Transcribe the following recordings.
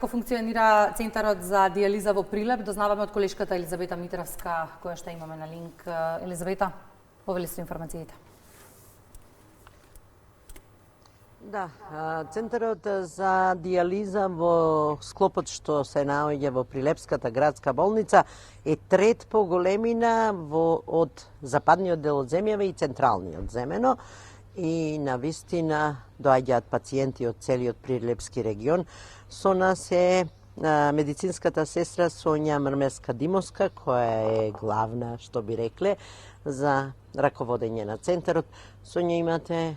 Како функционира Центарот за дијализа во Прилеп? Дознаваме од колешката Елизавета Митравска, која што имаме на линк. Елизавета, повели со информациите. Да, Центарот за дијализа во склопот што се наоѓа во Прилепската градска болница е трет по големина од западниот дел од земјава и централниот земено. И навистина доаѓаат пациенти од целиот Прилепски регион. Со нас е медицинската сестра Сонја Мрмеска-Димовска, која е главна, што би рекле, за раководење на центарот. Сонја, имате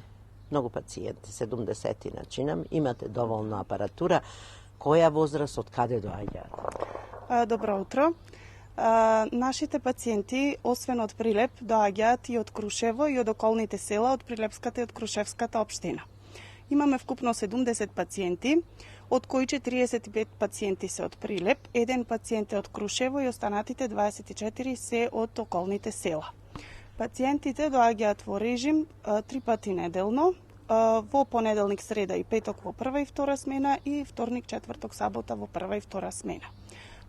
многу пациенти, 70 начинам, имате доволно апаратура. Која возраст, од каде доаѓаат? Добро утро. Нашите пациенти, освен од Прилеп, доаѓаат и од Крушево и од околните села, од Прилепската и од Крушевската општина. Имаме вкупно 70 пациенти, од кои 45 пациенти се од Прилеп, еден пациент е од Крушево и останатите 24 се од околните села. Пациентите доаѓаат во режим 3 пати неделно, во понеделник, среда и петок во прва и втора смена и вторник, четврток, сабота во прва и втора смена.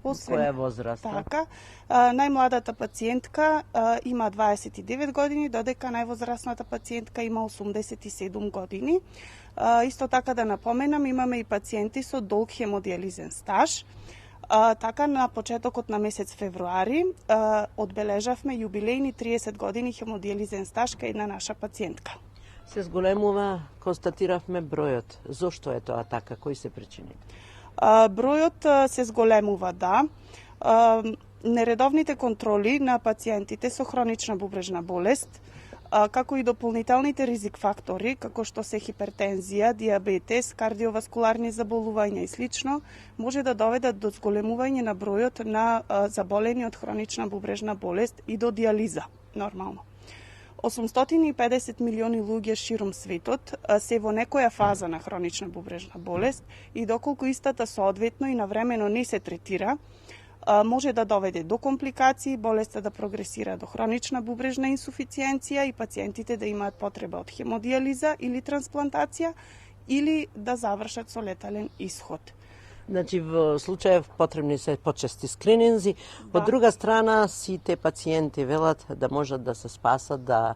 Која возраст? Така, најмладата пациентка има 29 години, додека највозрасната пациентка има 87 години. Исто така да напоменам, имаме и пациенти со долг хемодиализен стаж. Така, на почетокот на месец февруари одбележавме јубилејни 30 години хемодиализен стаж кај една наша пациентка. Се зголемува, констатиравме бројот. Зошто е тоа така? Кои се причини? Бројот се зголемува, да. Нередовните контроли на пациентите со хронична бубрежна болест, како и дополнителните ризик фактори, како што се хипертензија, диабетес, кардиоваскуларни заболувања и слично, може да доведат до зголемување на бројот на заболени од хронична бубрежна болест и до дијализа, нормално. 850 милиони луѓе широм светот се во некоја фаза на хронична бубрежна болест и доколку истата соодветно и навремено не се третира, може да доведе до компликации, болеста да прогресира до хронична бубрежна инсуфициенција и пациентите да имаат потреба од хемодијализа или трансплантација или да завршат со летален исход. Значи, во случајов потребни се почести скрининзи. Да. Од друга страна, сите пациенти велат да можат да се спасат, да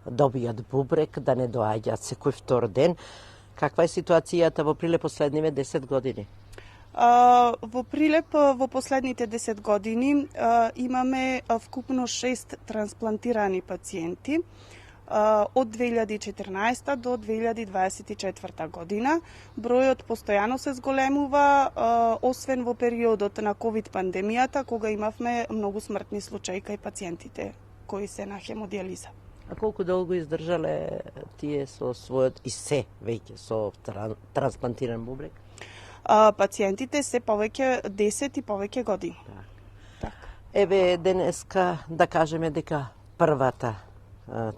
добијат бубрек, да не доаѓаат секој втор ден. Каква е ситуацијата во Прилеп последниве 10 години? Во Прилеп во последните 10 години имаме вкупно 6 трансплантирани пациенти од 2014 до 2024 година. Бројот постојано се зголемува, освен во периодот на ковид пандемијата, кога имавме многу смртни случаи кај пациентите кои се на хемодијализа. А колку долго издржале тие со својот и се веќе со трансплантиран бубрек? Пациентите се повеќе 10 и повеќе години. Так. Еве денеска да кажеме дека првата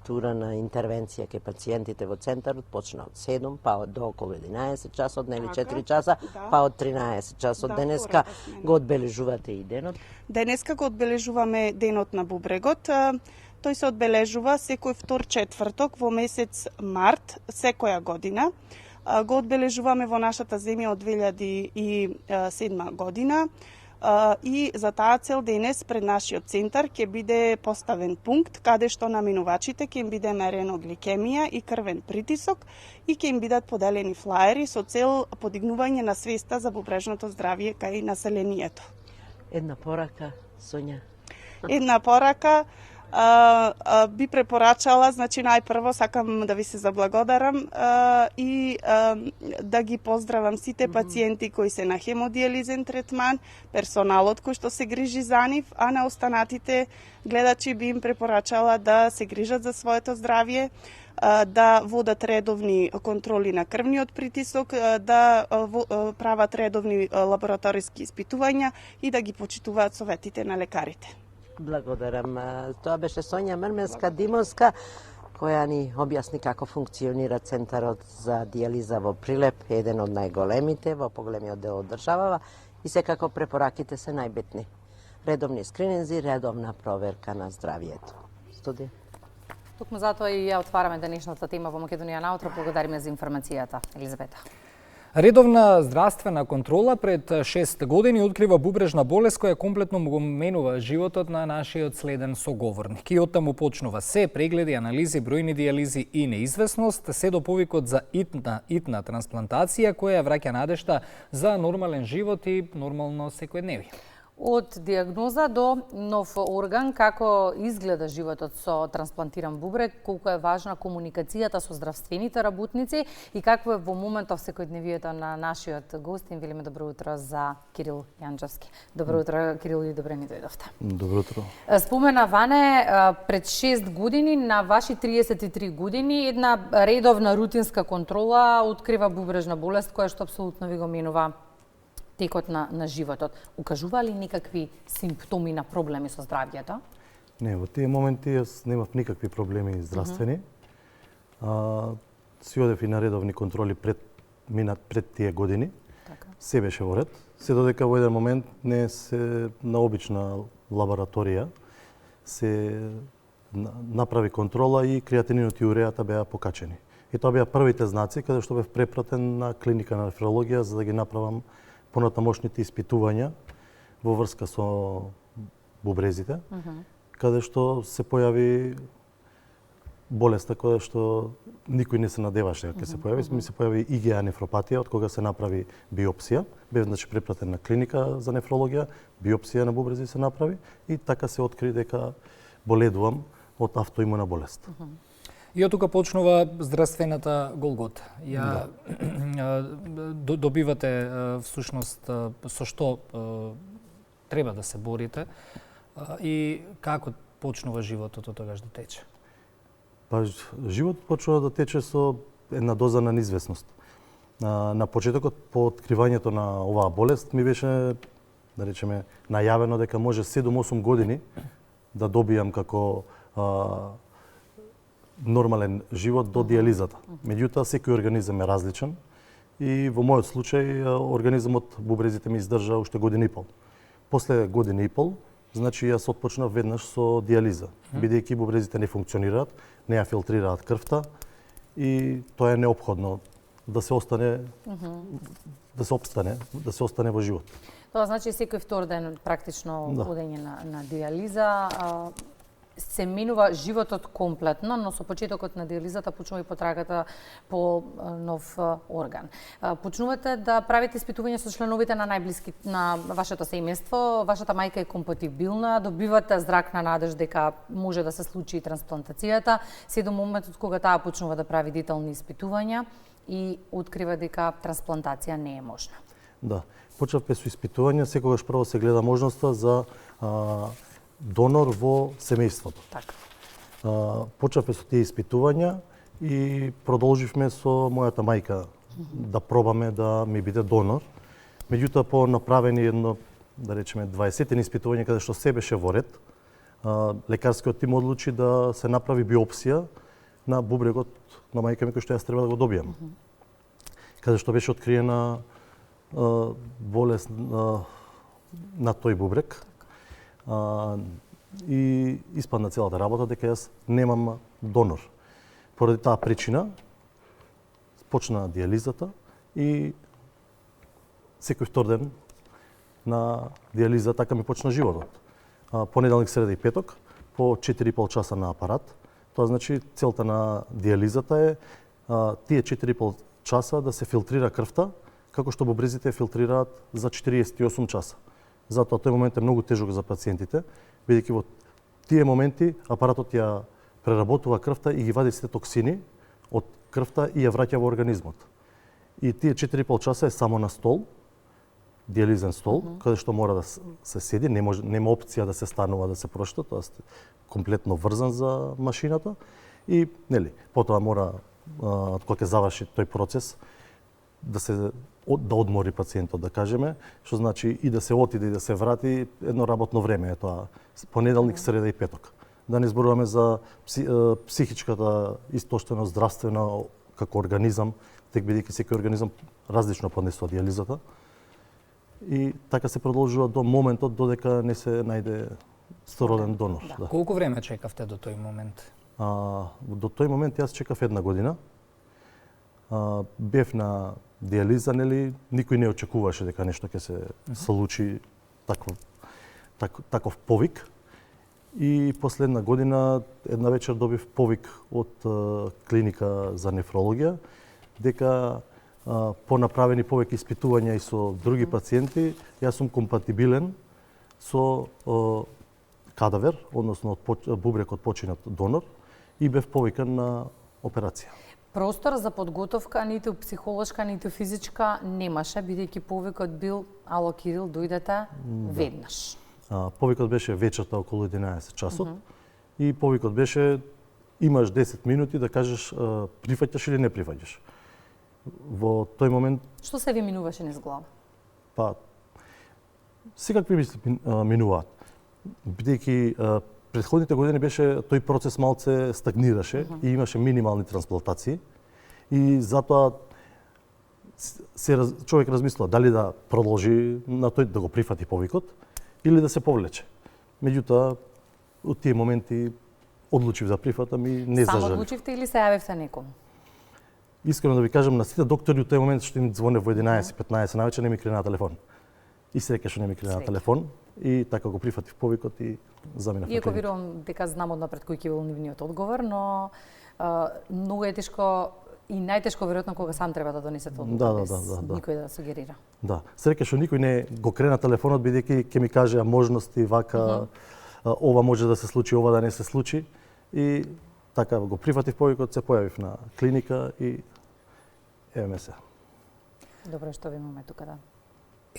тура на интервенција кај пациентите во центарот почна од 7, па до околу 11 часот, нели 4 часа, да. па од 13 часот. Да, денеска го одбележувате и денот? Денеска го одбележуваме денот на бубрегот. Тој се одбележува секој втор четврток во месец март секоја година. Го одбележуваме во нашата земја од 2007 година. И за таа цел денес пред нашиот центар ќе биде поставен пункт каде што на минувачите ќе им биде мерено гликемија и крвен притисок и ќе им бидат поделени флаери со цел подигнување на свеста за бубрежното здравје кај населението. Една порака, Сонја? Една порака, би препорачала, значи најпрво сакам да ви се заблагодарам и да ги поздравам сите пациенти кои се на хемодијализен третман, персоналот кој што се грижи за нив, а на останатите гледачи би им препорачала да се грижат за своето здравје, да водат редовни контроли на крвниот притисок, да прават редовни лабораториски испитувања и да ги почитуваат советите на лекарите. Благодарам. Тоа беше Сонја Мрмеска-Димовска, која ни објасни како функционира Центарот за дијализа во Прилеп, еден од најголемите во поголемиот дел од државава, и секако препораките се најбитни. Редовни скрининзи, редовна проверка на здравјето. Студија. Токму затоа и ја отвараме денешната тема во Македонија наутро. Благодариме за информацијата, Елизавета. Редовна здравствена контрола пред 6 години открива бубрежна болест која комплетно му го менува животот на нашиот следен соговорник. И оттаму почнува се прегледи, анализи, бројни дијализи и неизвестност, се до повикот за итна трансплантација која враќа надежда за нормален живот и нормално секојдневие. Од диагноза до нов орган, како изгледа животот со трансплантиран бубрек, колку е важна комуникацијата со здравствените работници и какво е во моментов секојдневието на нашиот гост. Им велиме добро утро за Кирил Јанџевски. Добро утро, Кирил, и добре ни дојдовте. Добро утро. Спомена Ване, пред 6 години, на ваши 33 години, една редовна рутинска контрола открива бубрежна болест која што апсолутно ви го менува текот на животот. Укажува ли никакви симптоми на проблеми со здравјето? Не, во тие моменти јас немав никакви проблеми здравствени. Си одев и на редовни контроли пред тие години. Така. Се беше во ред. Се додека во еден момент не се на обична лабораторија се направи контрола и креатининот и уреата беа покачени. И тоа беа првите знаци каде што бев препратен на клиника на нефрологија за да ги направам понатамошните испитувања во врска со бубрезите, каде што се појави болеста која што никој не се надеваше дека се појави. Ми се појави IgA нефропатија од кога се направи биопсија. Бев значи препратен на клиника за нефрологија, биопсија на бубрези се направи и така се откри дека боледувам од автоимуна болест. И од тука почнува здравствената голгота. Добивате всушност со што треба да се борите и како почнува животот од тогаш да тече? Па животот почнува да тече со една доза на неизвестност. На почетокот по откривањето на оваа болест ми беше, да речеме, најавено дека може 7-8 години да добијам како нормален живот до дијализата. Меѓутоа, секој организам е различен и во мојот случај организмот бубрезите ми издржа уште година и пол. После година и пол, значи јас отпочнав веднаш со дијализа, бидејќи бубрезите не функционираат, не ја филтрираат крвта и тоа е неопходно да се остане да се остане во живот. Тоа значи секој втор ден практично одење на дијализа, се менува животот комплетно, но со почетокот на дијализата почнува и потрагата по нов орган. Почнувате да правите испитувања со членовите на најблиски на вашето семејство, вашата мајка е компатибилна, добивате зрак на надеж дека може да се случи трансплантацијата, се до моментот кога таа почнува да прави детални испитувања и открива дека трансплантација не е можна. Да, почнавме со испитувања, секогаш прво се гледа можноста за донор во семејството. Така. Почнавме со тие испитувања и продолживме со мојата мајка да пробаме да ми биде донор. Меѓутоа, по направени едно, да речеме, 20 испитувања каде што се беше во ред, лекарскиот тим одлучи да се направи биопсија на бубрегот на мајка ми кој што јас треба да го добијам. Каде што беше откриена болест на тој бубрег. И испадна целата работа дека јас немам донор. Поради таа причина почна дијализата и секој втор ден на дијализа така ми почна животот. Понеделник, среда и петок по 4,5 часа на апарат. Тоа значи целта на дијализата е тие 4,5 часа да се филтрира крвта како што бубрезите филтрираат за 48 часа. Затоа тој момент е многу тежок за пациентите, бидејќи во тие моменти апаратот ја преработува крвта и ги вади сите токсини од крвта и ја враќа во организмот. И тие 4,5 часа е само на стол, дијализен стол, каде што мора да се седи, нема опција да се станува, да се прошта, тоа е комплетно врзан за машината и потоа мора кога ќе заврши тој процес да одмори пациентот, да кажеме, што значи и да се отиде и да се врати едно работно време е тоа, понеделник, среда и петок. Да не зборуваме за психичката истоштеност, здравствена како организам, тек бидејќи секој организам различно поднесува дијализата. И така се продолжува до моментот додека не се најде стороден донор. Да. Колку време чекавте до тој момент? До тој момент јас чекав 1 година. бев на диализа, нели, никој не очекуваше дека нешто ќе се случи таков повик. И последна година една вечер добив повик од клиника за нефрологија дека по направени повеќе испитувања и со други пациенти, јас сум компатибилен со кадавер, односно бубрек од починат донор, и бев повикан на операција. Простор за подготовка, ниту психолошка, ниту физичка, немаше, бидејќи повикот бил: ало, Кирил, дојдете веднаш. Повикот беше вечерта околу 11 часот и повикот беше: имаш 10 минути да кажеш прифаќаш или не прифаќаш. Во тој момент... Што се ви минуваше низ глава? Па, секакви мисли минуваат. Бидејќи претходните години беше тој процес малце стагнираше и имаше минимални трансплантации и затоа човек размислува дали да продолжи на тој да го прифати повикот или да се повлече. Меѓутоа, од тие моменти одлучив за прифатам и не зажалив. Само одлучивте или се јавивте некому? Искрено да ви кажам, на сите доктори од тој момент што им звоне во 11-15 навечер не ми крена на телефон. И среќа што не ми крена на телефон и така го прифатив повикот и заминав на клиника. Иако верувам дека знам однапред кој ќе бил нивниот одговор, но многу е тешко и најтешко веројатно кога сам треба да донесете одговор без никој да сугерира. Да, среќа што никој не го крена телефонот бидејќи ќе ми кажеа можности вака, ова може да се случи, ова да не се случи и така го прифатив повикот, се појавив на клиника и еве се. Добро што ви имаме тука, да.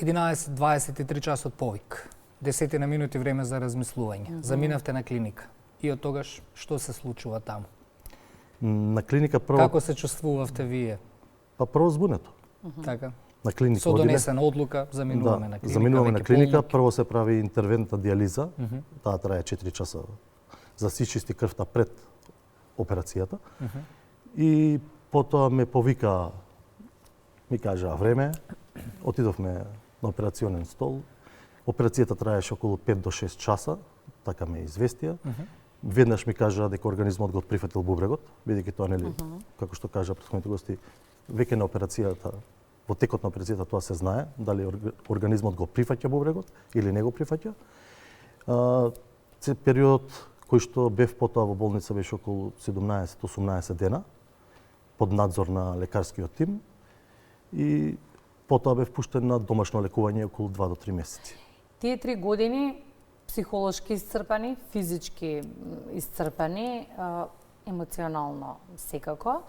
11:23 часот повик. 10 на минути време за размислување. Заминавте на клиника. И од тогаш што се случува таму? На клиника прво... Како се чувствувавте вие? Па прво збунето. Така. На клиника со донесена одлука заминуваме на клиника. Заминуваме на клиника, прво се прави интервентна диализа. Таа трае 4 часа за си чисти крвта пред операцијата. И потоа ме повика, ми кажа време, отидовме на операционен стол. Операцијата траеше околу 5 до 6 часа, така ме известија. Веднаш ми кажа дека организмот го прифатил бубрегот, бидејќи тоа нели, како што кажа претходните гости, веќе на операцијата, во текот на операцијата тоа се знае, дали организмот го прифаќа бубрегот или не го прифаќа. Период кој што бев потоа во болница беше околу 17-18 дена под надзор на лекарскиот тим и потоа бев пуштен на домашно лекување околу 2 до 3 месеци. Тие 3 години психолошки исцрпани, физички исцрпани, емоционално секако,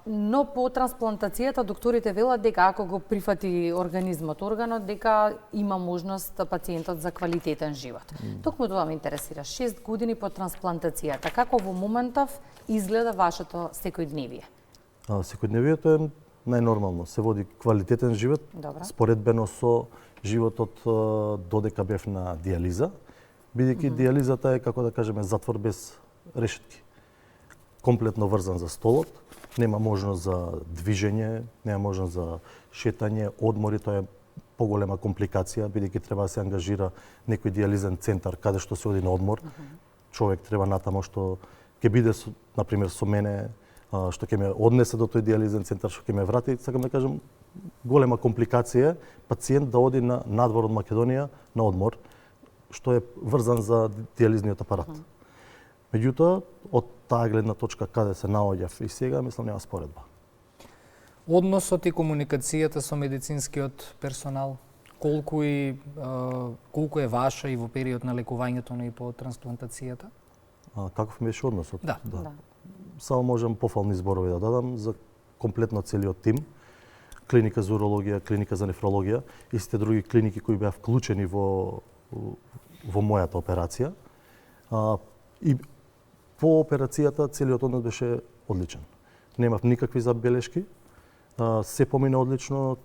но по трансплантацијата докторите велат дека ако го прифати органот, дека има можност пациентот за квалитетен живот. Токму тоа ме интересира. 6 години по трансплантацијата, како во моментов изгледа вашето секојдневие? Секојдневието е најнормално. Се води квалитетен живот, споредбено со животот додека бев на диализа, бидејќи диализата е, како да кажеме, затвор без решетки. Комплетно врзан за столот, нема можност за движење, нема можност за шетање, одмори, тоа е поголема компликација, бидејќи треба да се ангажира некој диализен центар каде што се оди на одмор. Човек треба натамо што ќе биде, например, со мене, што ќе ме однесе до тој диализен центар, што ќе ме врати, сакам да кажам, голема компликација пациент да оди на надвор од Македонија на одмор, што е врзан за диализниот апарат. Меѓутоа, од таа гледна точка каде се наоѓав и сега, мислам, нема споредба. Односот и комуникацијата со медицинскиот персонал, колку е ваша и во период на лекувањето, но и по трансплантацијата? Каков беше односот? Да. Само можам пофални зборови да дадам за комплетно целиот тим. Клиника за урологија, клиника за нефрологија и сите други клиники кои беа вклучени во мојата операција. И по операцијата целиот однос беше одличен. Немав никакви забелешки. Се помина одлично.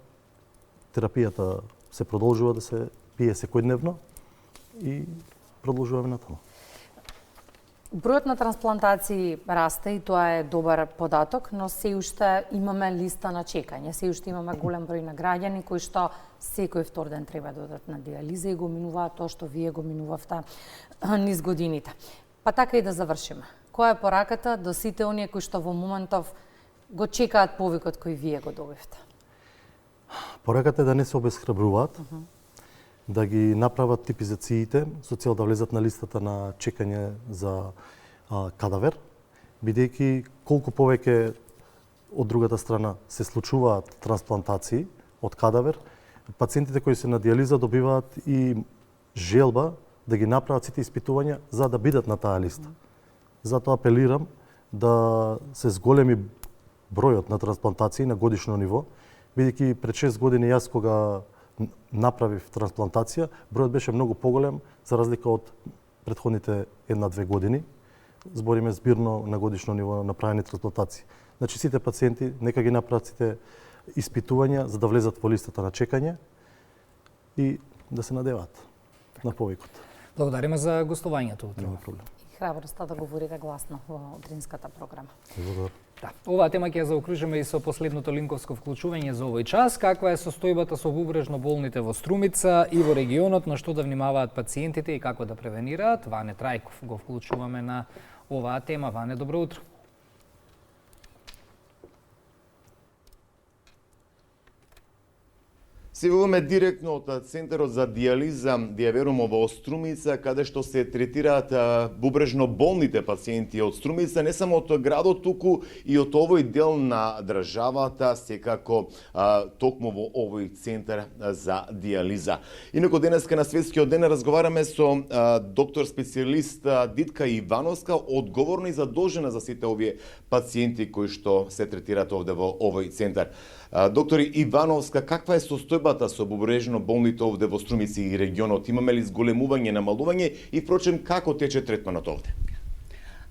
Терапијата се продолжува да се пие секојдневно и продолжуваме натаму. Бројот на трансплантации расте и тоа е добар податок, но се уште имаме листа на чекање. Се уште имаме голем број на граѓани кои што секој втор ден треба да одат на диализа и го минуваат тоа што вие го минувавте низ годините. Па така и да завршиме. Која е пораката до сите оние кои што во моментов го чекаат повикот кој вие го добивте? Пораката е да не се обесхрабруваат, да ги направат типизациите со цел да влезат на листата на чекање за кадавер, бидејќи колку повеќе од другата страна се случуваат трансплантации од кадавер, пациентите кои се на диализа добиваат и желба да ги направат сите испитувања за да бидат на таа листа. Затоа апелирам да се зголеми бројот на трансплантации на годишно ниво, бидејќи пред 6 години јас кога направив трансплантација, бројот беше многу поголем за разлика од претходните 1-2 години. Збориме збирно на годишно ниво направени трансплантации. Значи сите пациенти нека ги направат сите испитувања за да влезат во листата на чекање и да се надеваат на повикот. Благодариме за гостувањето. Нема проблем. И храброста да говорите гласно во утринската програма. Благодарам. Да. Оваа тема ќе ја заокружиме и со последното линковско вклучување за овој час. Каква е состојбата со бубрежно болните во Струмица и во регионот, на што да внимаваат пациентите и како да превенираат? Ване Трајков го вклучуваме на оваа тема. Ване, добро утро. Се јавуваме директно од Центарот за диализа Диаверумо во Струмица, каде што се третираат бубрежно болните пациенти од Струмица, не само од градот, туку и од овој дел на државата, секако токму во овој центар за диализа. Инаку денеска на Светскиот ден разговараме со доктор специјалист Дитка Ивановска, одговорна и задолжена за сите овие пациенти кои што се третираат овде во овој центар. Доктор Ивановска, каква е состојбата со бубрежно болните овде во Струмица и регионот? Имаме ли зголемување, намалување и впрочем како тече третманот овде?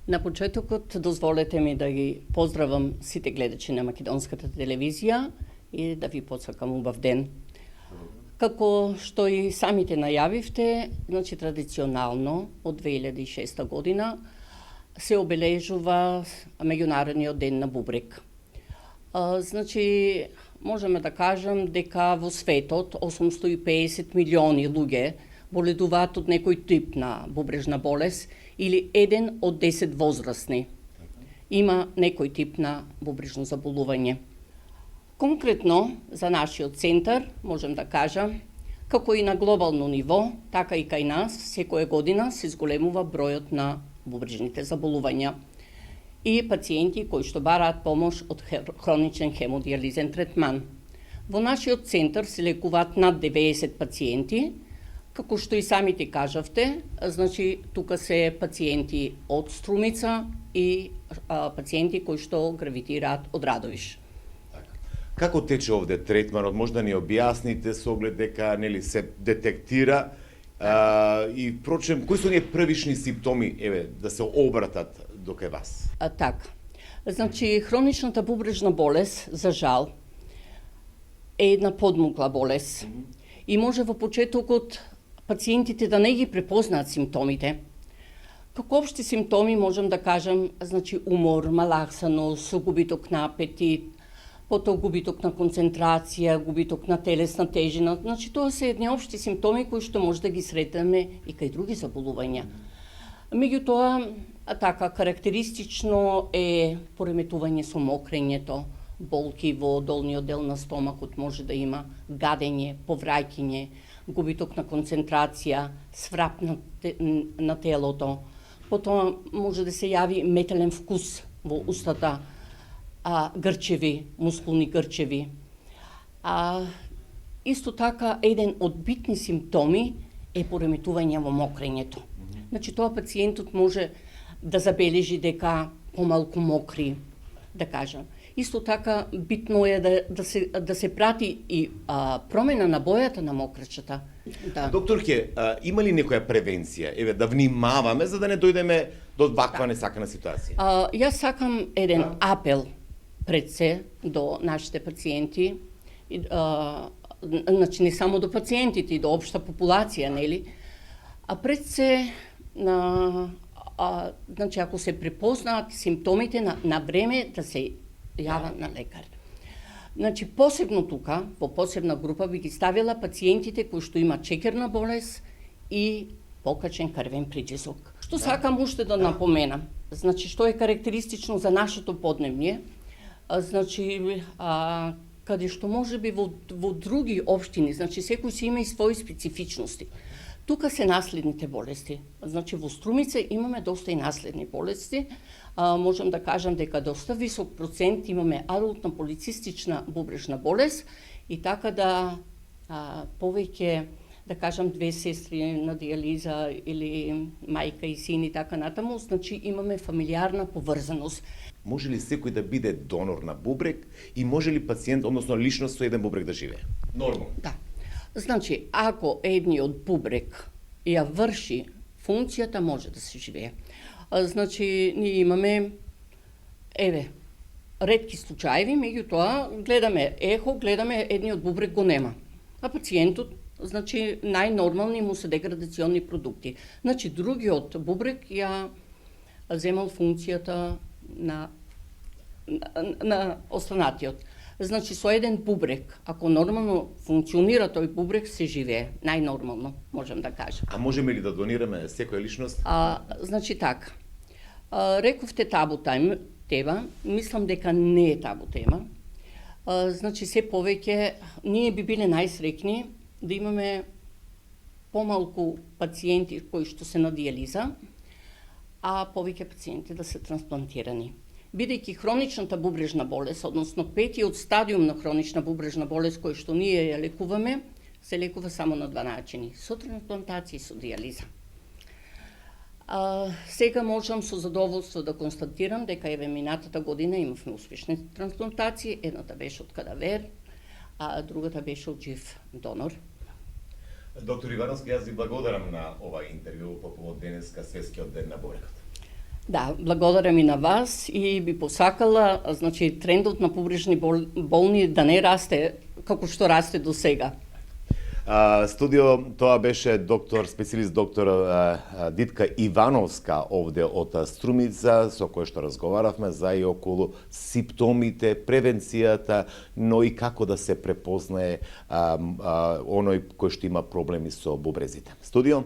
На почетокот дозволете ми да ги поздравам сите гледачи на македонската телевизија и да ви посакам убав ден. Како што и самите најавивте, значи традиционално од 2006 година се обележува меѓународниот ден на бубрек. Значи, можеме да кажем дека во светот 850 милиони луѓе боледуваат од некој тип на бубрежна болест или 1 од 10 возрастни има некој тип на бубрежно заболување. Конкретно за нашиот центар можем да кажам, како и на глобално ниво, така и кај нас, секоја година се зголемува бројот на бубрежните заболувања и пациенти кои што бараат помош од хроничен хемодиализен третман. Во нашиот центар се лекуваат над 90 пациенти, како што и самите кажавте, значи тука се пациенти од Струмица и пациенти кои што гравитираат од Радовиш. Како тече овде третманот? Може да ни објасните со оглед дека нели се детектира и впрочем кои се оние првични симптоми да се обратат до кај вас? Така. Значи, хроничната бубрежна болест, за жал, е една подмукла болест. И може во почетокот пациентите да не ги препознаат симптомите. Како општи симптоми можем да кажем, значи умор, малаксаност, губиток на апетит, потоа губиток на концентрација, губиток на телесна тежина. Значи, тоа се едни општи симптоми кои што може да ги сретаме и кај други заболувања. Меѓутоа, така, карактеристично е пореметување со мокрењето, болки во долниот дел на стомакот може да има, гадење, повраќање, губиток на концентрација, сврап на телото. Потоа може да се јави метелен вкус во устата, грчеви, мускулни грчеви. Исто така, еден од битни симптоми е пореметување во мокрењето. Значи, тоа пациентот може да забележи дека помалку мокри, да кажам. Исто така, битно е да се прати и промена на бојата на мокрачата. Да. Докторке, има ли некоја превенција? Да внимаваме за да не дојдеме до ваква несакана ситуација. Јас сакам еден апел пред се до нашите пациенти, значи не само до пациентите, и до општа популација, нели? Пред се значи ако се препознаат симптомите на време да се јава на лекар. Значи посебно тука, во посебна група би ги ставила пациентите кои што имаат чекерна болест и покачен крвен притисок. Што сакам уште да напоменам, значи што е карактеристично за нашето подневје, Значи, каде што може би во други општини, значи секој си има и своји специфичности. Тука се наследните болести. Значи во Струмица имаме доста и наследни болести. Можам да кажам дека доста висок процент имаме адултна полицистична бубрежна болест и така да повеќе, да кажам, две сестри на диализа или мајка и син и така натаму, значи имаме фамилиарна поврзаност. Може ли секој да биде донор на бубрек и може ли пациент, односно личност со еден бубрек да живее? Нормално. Да. Значи, ако едниот бубрек ја врши функцијата, може да се живее. Значи, ние имаме, ретки случаи, меѓутоа гледаме ехо, гледаме едниот бубрек го нема. А пациентот, значи, најнормални му се деградационни продукти. Значи, другиот бубрек ја земал функцијата на останатиот. Значи, со еден бубрек, ако нормално функционира тој бубрек, се живее. Најнормално, можем да кажем. А можеме ли да донираме секоја личност? Значи така. Рековте табу тема, мислам дека не е табу тема. Значи, се повеќе, ние би биле најсрекни да имаме помалку пациенти кои што се на диализа, а повеќе пациенти да се трансплантирани. Бидејќи хроничната бубрежна болест, односно петиот стадиум на хронична бубрежна болест кој што ние ја лекуваме, се лекува само на два начини, со трансплантација и со диализа. Сега можам со задоволство да констатирам дека минатата година имавме успешни трансплантации, едната беше од кадавер, а другата беше од жив донор. Доктор Ивановски, јас ви благодарам на ова интервју по повод денеска светскиот ден на бубрекот. Да, благодарам и на вас и би посакала, значи, трендот на бубрежни болни да не расте како што расте до сега. Студио, тоа беше специјалист доктор Дитка Ивановска овде од Струмица, со кој што разговаравме за и околу симптомите, превенцијата, но и како да се препознае оној кој што има проблеми со бубрезите. Студио?